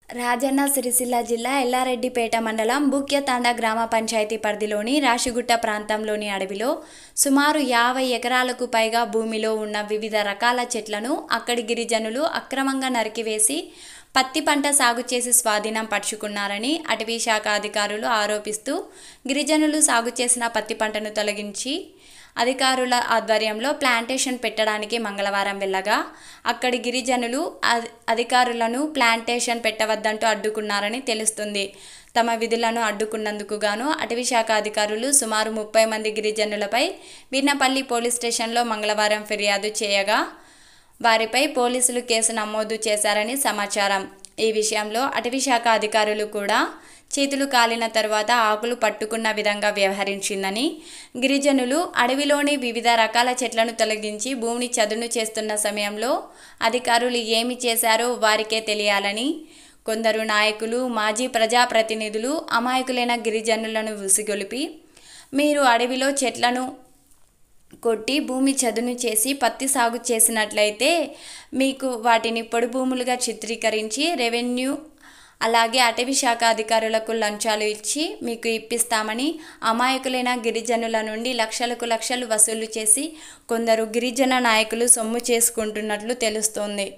రాజన్న సిరిసిల్ల జిల్లా ఎల్లారెడ్డిపేట మండలం బూక్యతాండ గ్రామ పంచాయతీ పరిధిలోని రాశిగుట్ట ప్రాంతంలోని అడవిలో సుమారు 50 ఎకరాలకు పైగా భూమిలో ఉన్న వివిధ రకాల చెట్లను అక్కడి గిరిజనులు అక్రమంగా నరికివేసి పత్తి పంట సాగు చేసి స్వాధీనం పరుచుకున్నారని అటవీ శాఖ అధికారులు ఆరోపిస్తూ గిరిజనులు సాగు చేసిన పత్తి పంటను తొలగించి అధికారుల ఆధ్వర్యంలో ప్లాంటేషన్ పెట్టడానికి మంగళవారం వెళ్ళగా అక్కడి గిరిజనులు అధికారులను ప్లాంటేషన్ పెట్టవద్దంటూ అడ్డుకున్నారని తెలుస్తుంది. తమ విధులను అడ్డుకున్నందుకు గాను అటవీ శాఖ అధికారులు సుమారు 30 మంది గిరిజనులపై వీర్నపల్లి పోలీస్ స్టేషన్లో మంగళవారం ఫిర్యాదు చేయగా వారిపై పోలీసులు కేసు నమోదు చేశారని సమాచారం. ఈ విషయంలో అటవీ శాఖ అధికారులు కూడా చేతులు కాలిన తర్వాత ఆకులు పట్టుకున్న విధంగా వ్యవహరించిందని, గిరిజనులు అడవిలోని వివిధ రకాల చెట్లను తొలగించి భూమిని చదును చేస్తున్న సమయంలో అధికారులు ఏమి చేశారో వారికే తెలియాలని కొందరు నాయకులు, మాజీ ప్రజాప్రతినిధులు అమాయకులైన గిరిజనులను ఉసిగొలిపి మీరు అడవిలో చెట్లను కొట్టి భూమి చదును చేసి పత్తి సాగు చేసినట్లయితే మీకు వాటిని పొడి భూములుగా చిత్రీకరించి రెవెన్యూ అలాగే అటవీ శాఖ అధికారులకు లంచాలు ఇచ్చి మీకు ఇప్పిస్తామని అమాయకులైన గిరిజనుల నుండి లక్షలు వసూలు చేసి కొందరు గిరిజన నాయకులు సొమ్ము చేసుకుంటున్నట్లు తెలుస్తోంది.